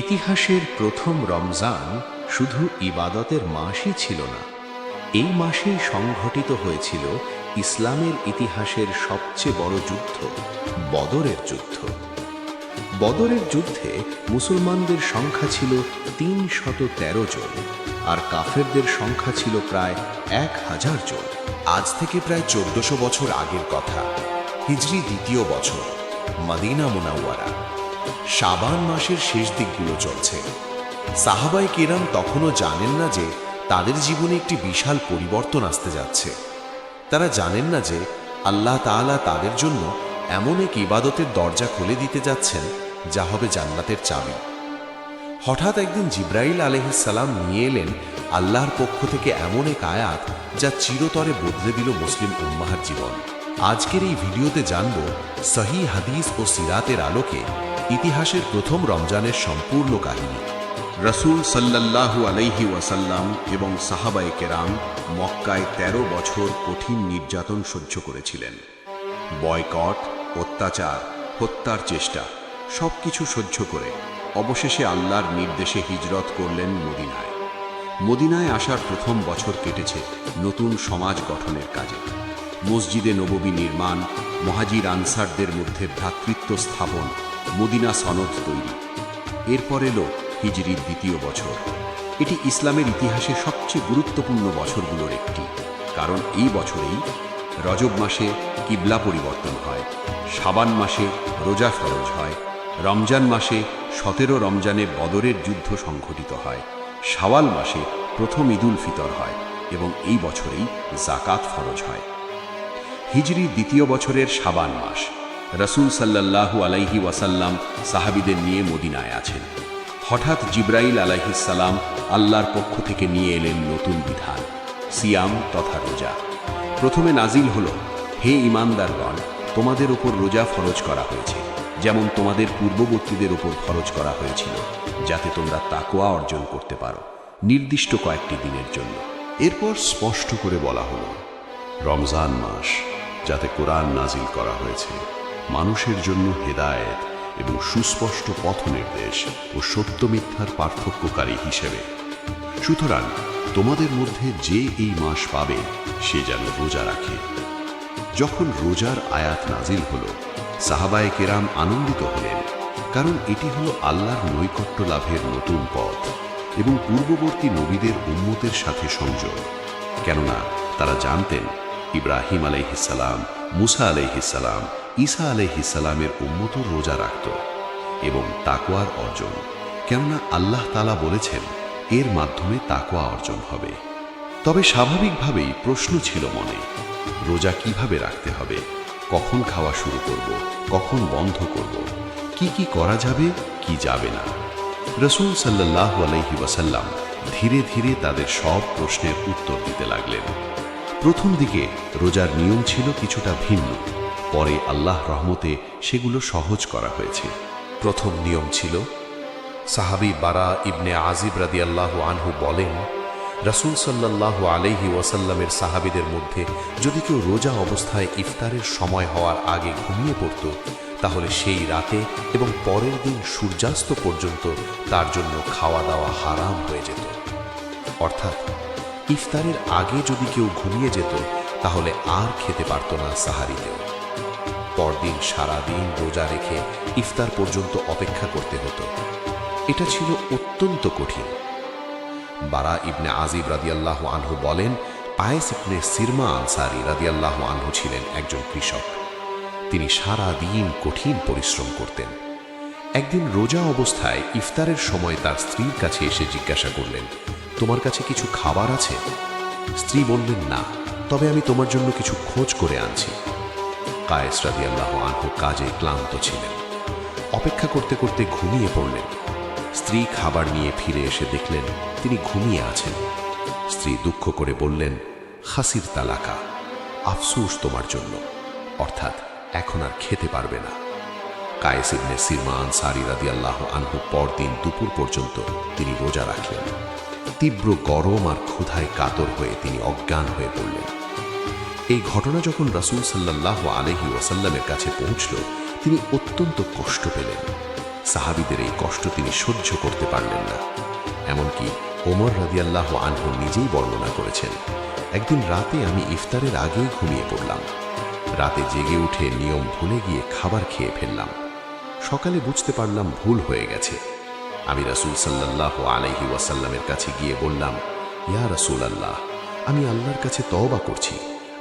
ইতিহাসের প্রথম রমজান শুধু ইবাদতের মাসই ছিল না, এই মাসেই সংঘটিত হয়েছিল ইসলামের ইতিহাসের সবচেয়ে বড় যুদ্ধ, বদরের যুদ্ধ। বদরের যুদ্ধে মুসলমানদের সংখ্যা ছিল ৩১৩ জন, আর কাফেরদের সংখ্যা ছিল প্রায় ১,০০০ জন। আজ থেকে প্রায় ১৪০০ বছর আগের কথা। হিজরি দ্বিতীয় বছর, মদিনা মুনাওয়ারা। শাবান মাসের শেষ দিকগুলো চলছে। সাহাবায়ে কেরাম তখনও জানেন না যে তাদের জীবনে একটি বিশাল পরিবর্তন আসতে যাচ্ছে। তারা জানেন না যে আল্লাহ তাআলা তাদের জন্য এমন এক ইবাদতের দরজা খুলে দিতে যাচ্ছেন যা হবে জান্নাতের চাবি। হঠাৎ একদিন জিবরাইল আলাইহিস সালাম নিয়ে এলেন আল্লাহর পক্ষ থেকে এমন এক আয়াত যা চিরতরে বদলে দিল মুসলিম উম্মাহর জীবন। আজকের এই ভিডিওতে জানব সহিহ হাদিস ও সিরাতের আলোকে ইতিহাসের প্রথম রমজানের সম্পূর্ণ কাহিনী। রাসূল সাল্লাল্লাহু আলাইহি ওয়াসাল্লাম এবং সাহাবায়ে কেরাম মক্কায় ১৩ বছর কঠিন নির্যাতন সহ্য করেছিলেন। বয়কট, অত্যাচার, হত্যার চেষ্টা সবকিছু সহ্য করে অবশেষে আল্লাহর নির্দেশে হিজরত করলেন মদিনায়। মদিনায় আসার প্রথম বছর কেটেছে নতুন সমাজ গঠনের কাজে। মসজিদে নববী নির্মাণ, মুহাজির আনসারদের মধ্যে ভ্রাতৃত্ব স্থাপন, মদিনা সনদ তৈরি। এরপর এলো হিজরির দ্বিতীয় বছর। এটি ইসলামের ইতিহাসে সবচেয়ে গুরুত্বপূর্ণ বছরগুলোর একটি, কারণ এই বছরেই রজব মাসে কিবলা পরিবর্তন হয়, শাবান মাসে রোজা ফরজ হয়, রমজান মাসে ১৭ রমজানে বদরের যুদ্ধ সংঘটিত হয়, শাওয়াল মাসে প্রথম ঈদুল ফিতর হয় এবং এই বছরেই যাকাত ফরজ হয়। হিজরির দ্বিতীয় বছরের শাবান মাস। রাসূল সাল্লাল্লাহু আলাইহি ওয়াসাল্লাম সাহাবীদের নিয়ে মদিনায় আছেন। হঠাৎ জিবরাইল আলাইহিস সালাম আল্লাহর পক্ষ থেকে নিয়ে এলেন নতুন বিধান, সিয়াম তথা রোজা। প্রথমে নাজিল হলো, হে ঈমানদারগণ, তোমাদের উপর রোজা ফরজ করা হয়েছে, যেমন তোমাদের পূর্ববর্তীদের উপর ফরজ করা হয়েছিল, যাতে তোমরা তাকওয়া অর্জন করতে পারো, নির্দিষ্ট কয়েকটি দিনের জন্য। এরপর স্পষ্ট করে বলা হলো, রমজান মাস, যাতে কোরআন নাজিল করা হয়েছে মানুষের জন্য হেদায়েত এবং সুস্পষ্ট পথ নির্দেশ ও সত্য মিথ্যার পার্থক্যকারী হিসেবে। সুতরাং তোমাদের মধ্যে যে এই মাস পাবে সে যেন রোজা রাখে। যখন রোজার আয়াত নাজিল হলো, সাহাবায়ে কেরাম আনন্দিত হলেন, কারণ এটি হলো আল্লাহর নৈকট্য লাভের নতুন পথ এবং পূর্ববর্তী নবীদের উম্মতের সাথে সংযোগ। কেননা তারা জানতেন ইব্রাহিম আলাইহিস সালাম, মুসা আলাইহিস সালাম, ঈসা আলাইহিস সালামের উম্মতও রোজা রাখত, এবং তাকওয়ার অর্জন, কেননা আল্লাহ তাআলা বলেছেন এর মাধ্যমে তাকওয়া অর্জন হবে। তবে স্বাভাবিকভাবেই প্রশ্ন ছিল মনে, রোজা কিভাবে রাখতে হবে, কখন খাওয়া শুরু করব, কখন বন্ধ করব, কি কি করা যাবে, কি যাবে না। রাসূল সাল্লাল্লাহু আলাইহি ওয়াসাল্লাম ধীরে ধীরে তাদের সব প্রশ্নের উত্তর দিতে লাগলেন। প্রথম দিকে রোজার নিয়ম ছিল কিছুটা ভিন্ন, পরে আল্লাহ রহমতে সেগুলো সহজ করা হয়েছে। প্রথম নিয়ম ছিল, সাহাবী বারা ইবনে আজিব রাদিয়াল্লাহু আনহু বলেন, রাসূল সাল্লাল্লাহু আলাইহি ওয়াসাল্লামের সাহাবীদের মধ্যে যদি কেউ রোজা অবস্থায় ইফতারের সময় হওয়ার আগে ঘুমিয়ে পড়ত, তাহলে সেই রাতে এবং পরের দিন সূর্যাস্ত পর্যন্ত তার জন্য খাওয়া দাওয়া হারাম হয়ে যেত। অর্থাৎ ইফতারের আগে যদি কেউ ঘুমিয়ে যেত, তাহলে আর খেতে পারত না সাহারিতেও। পরদিন সারাদিন রোজা রেখে ইফতার পর্যন্ত অপেক্ষা করতে হতো। এটা ছিল অত্যন্ত কঠিন। বারা ইবনে আজিব রাদিয়াল্লাহু আনহু বলেন, কায়েস ইবনে সিরমা আনসারী রাদিয়াল্লাহু আনহু ছিলেন একজন কৃষক। তিনি সারা দিন কঠিন পরিশ্রম করতেন। একদিন রোজা অবস্থায় ইফতারের সময় তার স্ত্রীর কাছে এসে জিজ্ঞাসা করলেন, তোমার কাছে কিছু খাবার আছে? স্ত্রী বললেন, না, তবে আমি তোমার জন্য কিছু খোঁজ করে আনছি। কায়েস রাদিয়াল্লাহু আনহু কাজে ক্লান্ত ছিলেন। অপেক্ষা করতে করতে ঘুমিয়ে পড়লেন। স্ত্রী খাবার নিয়ে ফিরে এসে দেখলেন তিনি ঘুমিয়ে আছেন। স্ত্রী দুঃখ করে বললেন, খাসির তালাকা, আফসোস তোমার জন্য, অর্থাৎ এখন আর খেতে পারবে না। কায়েস ইবনে সিরমা আনসারী রাদিয়াল্লাহু আনহু পরদিন দুপুর পর্যন্ত তিনি রোজা রাখলেন। তীব্র গরম আর ক্ষুধায় কাতর হয়ে তিনি অজ্ঞান হয়ে পড়লেন। এই ঘটনা যখন রাসূল সাল্লাল্লাহু আলাইহি ওয়াসাল্লামের কাছে পৌঁছল, তিনি অত্যন্ত কষ্ট পেলেন। সাহাবীদের এই কষ্ট তিনি সহ্য করতে পারলেন না। এমনকি ওমর রাদিয়াল্লাহু আনহু নিজেই বর্ণনা করেছেন, একদিন রাতে আমি ইফতারের আগেই ঘুমিয়ে পড়লাম। রাতে জেগে উঠে নিয়ম ভুলে গিয়ে খাবার খেয়ে ফেললাম। সকালে বুঝতে পারলাম ভুল হয়ে গেছে। আমি রাসূল সাল্লাল্লাহু আলাইহি ওয়াসাল্লামের কাছে গিয়ে বললাম, ইয়া রাসূলাল্লাহ, আমি আল্লাহর কাছে তওবা করছি,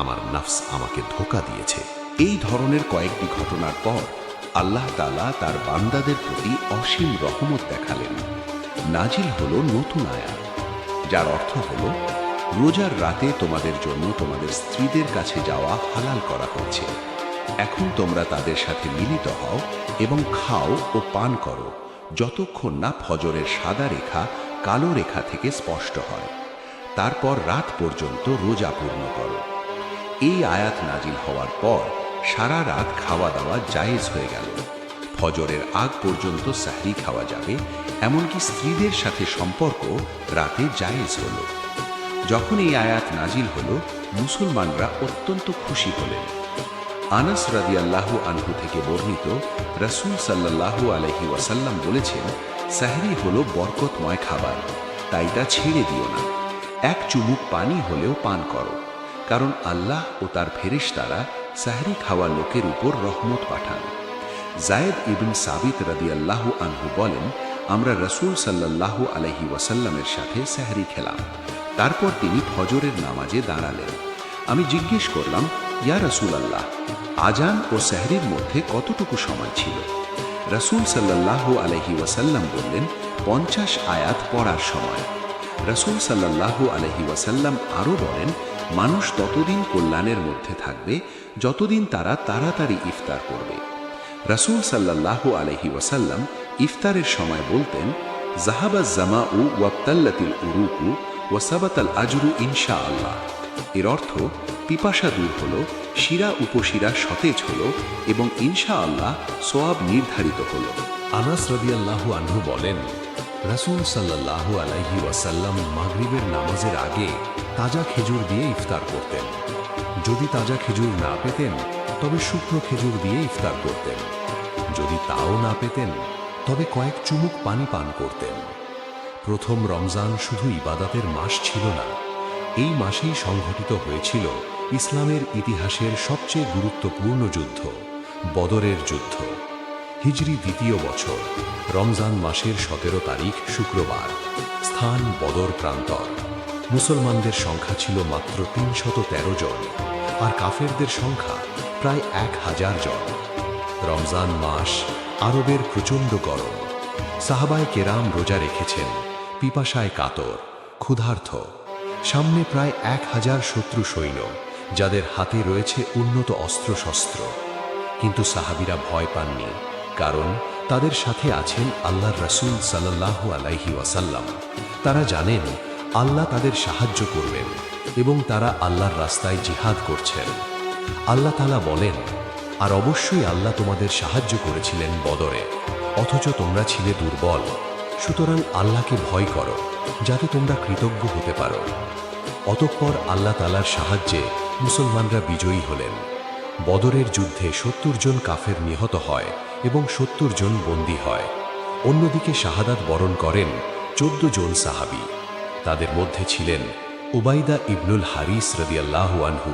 আমার নফস আমাকে ধোঁকা দিয়েছে। এই ধরনের কয়েকটি ঘটনার পর আল্লাহ তাআলা তার বান্দাদের প্রতি অসীম রহমত দেখালেন। নাজিল হলো নতুন আয়াত, যার অর্থ হলো রোজার রাতে তোমাদের জন্য তোমাদের স্ত্রীদের কাছে যাওয়া হালাল করা হয়েছে। এখন তোমরা তাদের সাথে মিলিত হও এবং খাও ও পান করো যতক্ষণ না ফজরের সাদা রেখা কালো রেখা থেকে স্পষ্ট হয়। তারপর রাত পর্যন্ত রোজা পূর্ণ করো। এই আয়াত নাজিল হওয়ার পর সারা রাত খাওয়া দাওয়া জায়েজ হয়ে গেল। ফজরের আগ পর্যন্ত সাহরি খাওয়া যাবে, এমনকি স্ত্রীদের সাথে সম্পর্ক রাতে জায়েজ হলো। যখন এই আয়াত নাজিল হলো, মুসলমানরা অত্যন্ত খুশি হলেন। আনাস রাদিয়াল্লাহু আনহু থেকে বর্ণিত, রাসূল সাল্লাল্লাহু আলাইহি ওয়াসাল্লাম বলেছেন, সাহরি হলো বরকতময় খাবার, তাই তা ছেড়ে দিও না। এক চুমুক পানি হলেও পান করো, কারণ আল্লাহ ও তার ফেরেশতারা সাহরি খাওয়া লোকের উপর রহমত পাঠান। যায়েদ ইবন সাবিত রাদিয়াল্লাহু আনহু বলেন, আমরা রাসূল সাল্লাল্লাহু আলাইহি ওয়াসাল্লামের সাথে সাহরি খেলাম। তারপর তিনি ফজরের নামাজে দাঁড়ালেন। আমি জিজ্ঞেস করলাম, ইয়া রাসূলাল্লাহ, আজান ও সাহরির মধ্যে কতটুকু সময় ছিল? রাসূল সাল্লাল্লাহু আলাইহি ওয়াসাল্লাম বললেন, 50 আয়াত পড়ার সময়। রাসূল সাল্লাল্লাহু আলাইহি ওয়াসাল্লাম আরও বলেন, মানুষ ততদিন কল্যাণের মধ্যে থাকবে যতদিন তারা তাড়াতাড়ি ইফতার করবে। রাসূল সাল্লাল্লাহু আলাইহি ওয়াসাল্লাম ইফতারের সময় বলতেন, জাহাবা জামাউ ওয়াবতাল্লাতিল উরুকু ওয়া সাবাতাল আজরু ইনশাআল্লাহ। এর অর্থ পিপাসা দূর হলো, শিরা উপশিরা সতেজ হলো এবং ইনশাআল্লাহ সওয়াব নির্ধারিত হলো। আনাস রাদিয়াল্লাহু আনহু বলেন, রাসূল সাল্লাল্লাহু আলাইহি ওয়াসাল্লাম মাগরিবের নামাজের আগে তাজা খেজুর দিয়ে ইফতার করতেন। যদি তাজা খেজুর না পেতেন তবে শুকনো খেজুর দিয়ে ইফতার করতেন। যদি তাও না পেতেন তবে কয়েক চুমুক পানি পান করতেন। প্রথম রমজান শুধু ইবাদতের মাস ছিল না, এই মাসেই সংঘটিত হয়েছিল ইসলামের ইতিহাসের সবচেয়ে গুরুত্বপূর্ণ যুদ্ধ, বদরের যুদ্ধ। হিজরি দ্বিতীয় বছর, রমজান মাসের 17 তারিখ শুক্রবার। স্থান বদর প্রান্তর। মুসলমানদের সংখ্যা ছিল মাত্র 313 জন, আর কাফেরদের সংখ্যা প্রায় 1000 জন। রমজান মাস, আরবের প্রচণ্ড গরম। সাহাবায়ে কেরাম রোজা রেখেছেন, পিপাসায় কাতর, ক্ষুধার্ত। সামনে প্রায় 1000 শত্রু সৈন্য, যাদের হাতে রয়েছে উন্নত অস্ত্রশস্ত্র। কিন্তু সাহাবীরা ভয় পাননি, কারণ তাদের সাথে আছেন আল্লাহর রাসূল সাল্লাল্লাহু আলাইহি ওয়াসাল্লাম। তারা জানেন আল্লাহ তাদের সাহায্য করবেন এবং তারা আল্লাহর রাস্তায় জিহাদ করছেন। আল্লাহ তাআলা বলেন, আর অবশ্যই আল্লাহ তোমাদের সাহায্য করেছিলেন বদরে, অথচ তোমরা ছিলে দুর্বল। সুতরাং আল্লাহকে ভয় করো, যাতে তোমরা কৃতজ্ঞ হতে পারো। অতঃপর আল্লাহ তাআলার সাহায্যে মুসলমানরা বিজয়ী হলেন। বদরের যুদ্ধে 70 জন কাফের নিহত হয় এবং 70 জন বন্দী হয়। অন্যদিকে শাহাদাত বরণ করেন 14 জন সাহাবী। তাদের মধ্যে ছিলেন উবাইদা ইবনুল হারিস রাদিয়াল্লাহু আনহু,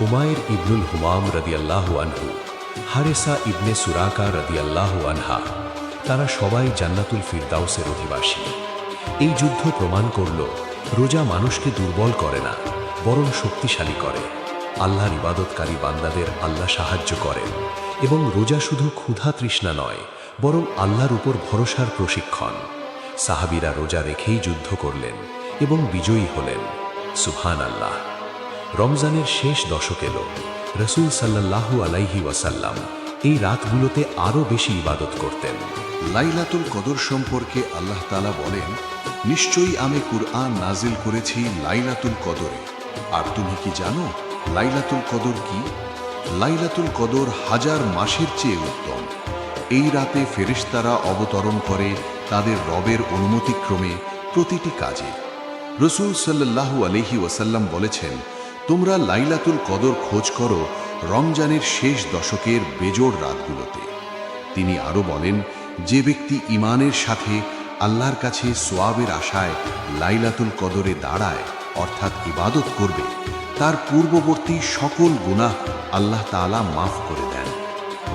উমায়ের ইবনুল হুমাম রাদিয়াল্লাহু আনহু, হারেসা ইবনে সুরাকা রাদিয়াল্লাহু আনহা। তারা সবাই জান্নাতুল ফিরদাউসের অধিবাসী। এই যুদ্ধ প্রমাণ করল, রোজা মানুষকে দুর্বল করে না, বরং শক্তিশালী করে। আল্লাহর ইবাদতকারী বান্দাদের আল্লাহ সাহায্য করেন এবং রোজা শুধু ক্ষুধা তৃষ্ণা নয়, বরং আল্লাহর উপর ভরসার প্রশিক্ষণ। সাহাবীরা রোজা রেখেই যুদ্ধ করলেন এবং বিজয়ী হলেন। সুবহানাল্লাহ। রমজানের শেষ দশক এলো। রাসূল সাল্লাল্লাহু আলাইহি ওয়াসাল্লাম এই রাতগুলোতে আরও বেশি ইবাদত করতেন। লাইলাতুল কদর সম্পর্কে আল্লাহ তাআলা বলেন, নিশ্চয়ই আমি কুরআন নাজিল করেছি লাইলাতুল কদরে। আর তুমি কি জানো লাইলাতুল কদর কি? লাইলাতুল কদর 1000 মাসের চেয়ে উত্তম। এই রাতে ফেরেশতারা অবতরণ করে তাদের রবের অনুমতিক্রমে প্রতিটি কাজে। রাসূল সাল্লাল্লাহু আলাইহি ওয়াসাল্লাম বলেছেন, তোমরা লাইলাতুল কদর খোঁজ করো রমজানের শেষ দশকের বেজোড় রাতগুলোতে। তিনি আরও বলেন, যে ব্যক্তি ঈমানের সাথে আল্লাহর কাছে সোয়াবের আশায় লাইলাতুল কদরে দাঁড়ায় অর্থাৎ ইবাদত করবে, তার পূর্ববর্তী সকল গুনাহ আল্লাহ তাআলা মাফ করে দেন।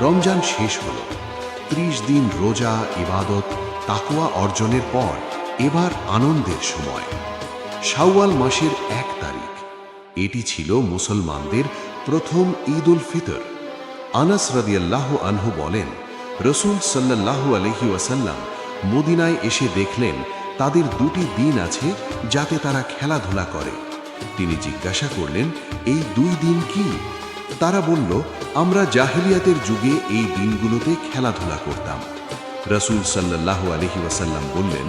রমজান শেষ হল, 30 দিন রোজা, ইবাদত, তাকওয়া অর্জনের পর এবার আনন্দের সময়। শাওয়াল মাসের 1 তারিখ, এটি ছিল মুসলমানদের প্রথম ঈদ উল ফিতর। আনাস রাদিয়াল্লাহু আনহু বলেন, রাসূল সাল্লাল্লাহু আলাইহি ওয়াসাল্লাম মদিনায় এসে দেখলেন তাদের 2টি দিন আছে যাতে তারা খেলাধুলা করে। তিনি জিজ্ঞাসা করলেন, এই 2 দিন কি? তারা বলল, আমরা জাহেলিয়াতের যুগে এই দিনগুলোতে খেলাধুলা করতাম। রাসূল সাল্লাল্লাহু আলাইহি ওয়াসাল্লাম বললেন,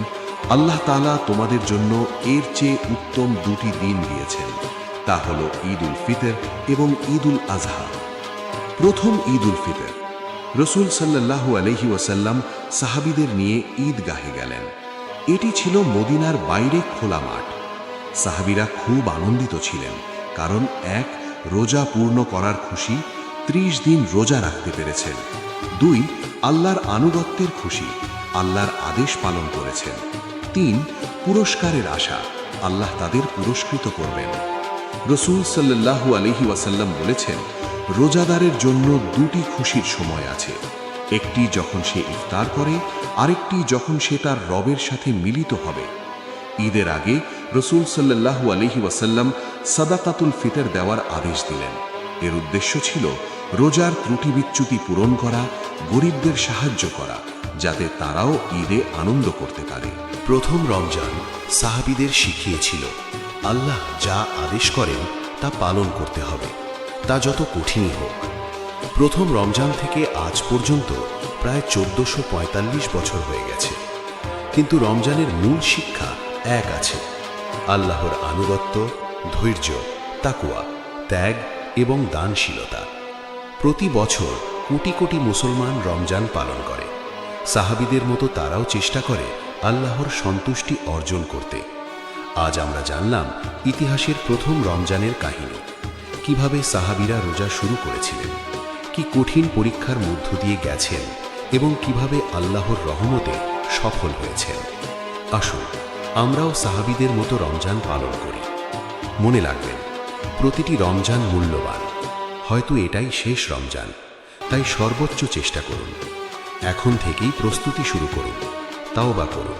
আল্লাহ তাআলা তোমাদের জন্য এর চেয়ে উত্তম 2টি দিন দিয়েছেন, তা হল ঈদ উল ফিতর এবং ঈদ উল আজহা। প্রথম ঈদ উল ফিতর, রাসূল সাল্লাল্লাহু আলাইহি ওয়াসাল্লাম সাহাবীদের নিয়ে ঈদগাহে গেলেন। এটি ছিল মদিনার বাইরে খোলা মাঠ। সাহাবীরা খুব আনন্দিত ছিলেন, কারণ 1, রোজা পূর্ণ করার খুশি, 30 দিন রোজা রাখতে পেরেছেন। 2, আল্লাহর আনুগত্যের খুশি, আল্লাহর আদেশ পালন করেছেন। 3, পুরস্কারের আশা, আল্লাহ তাদের পুরস্কৃত করবেন। রাসূল সাল্লাল্লাহু আলাইহি ওয়াসাল্লাম বলেছেন, রোজাদারের জন্য 2টি খুশির সময় আছে, একটি যখন সে ইফতার করে, আরেকটি যখন সে তার রবের সাথে মিলিত হবে। ঈদের আগে রাসূল সাল্লাল্লাহু আলাইহি ওয়াসাল্লাম সাদাকাতুল ফিতর দেওয়ার আদেশ দিলেন। এর উদ্দেশ্য ছিল রোজার ত্রুটি বিচ্যুতি পূরণ করা, গরিবদের সাহায্য করা, যাতে তারাও ঈদে আনন্দ করতে পারে। প্রথম রমজান সাহাবীদের শিখিয়েছিল আল্লাহ যা আদেশ করেন তা পালন করতে হবে, তা যত কঠিনই হোক। প্রথম রমজান থেকে আজ পর্যন্ত প্রায় 1445 বছর হয়ে গেছে, কিন্তু রমজানের মূল শিক্ষা এক আছে: আল্লাহর আনুগত্য, ধৈর্য, তাকওয়া, ত্যাগ এবং দানশীলতা। প্রতি বছর কোটি কোটি মুসলমান রমজান পালন করে। সাহাবীদের মতো তারাও চেষ্টা করে আল্লাহর সন্তুষ্টি অর্জন করতে। আজ আমরা জানলাম ইতিহাসের প্রথম রমজানের কাহিনী, কিভাবে সাহাবীরা রোজা শুরু করেছিলেন, কি কঠিন পরীক্ষার মধ্য দিয়ে গেছেন এবং কিভাবে আল্লাহর রহমতে সফল হয়েছেন। আসুন আমরাও সাহাবীদের মতো রমজান পালন করি। মনে রাখবেন, প্রতিটি রমজান মূল্যবান। হয়তো এটাই শেষ রমজান, তাই সর্বোচ্চ চেষ্টা করুন। এখন থেকেই প্রস্তুতি শুরু করুন, তাওবা করুন,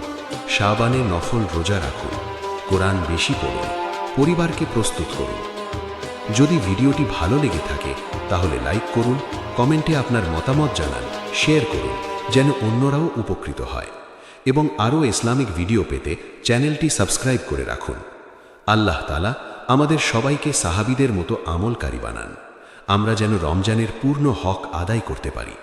শাবানে নফল রোজা রাখুন, কোরআন বেশি পড়ুন, পরিবারকে প্রস্তুত করুন। যদি ভিডিওটি ভালো লেগে থাকে তাহলে লাইক করুন, কমেন্টে আপনার মতামত জানান, শেয়ার করুন, যেন অন্যরাও উপকৃত হয়। এবং আরও ইসলামিক ভিডিও পেতে চ্যানেলটি সাবস্ক্রাইব করে রাখুন। আল্লাহ তাআলা আমাদের সবাইকে সাহাবীদের মতো আমলকারী বানান, আমরা যেন রমজানের পূর্ণ হক আদায় করতে পারি।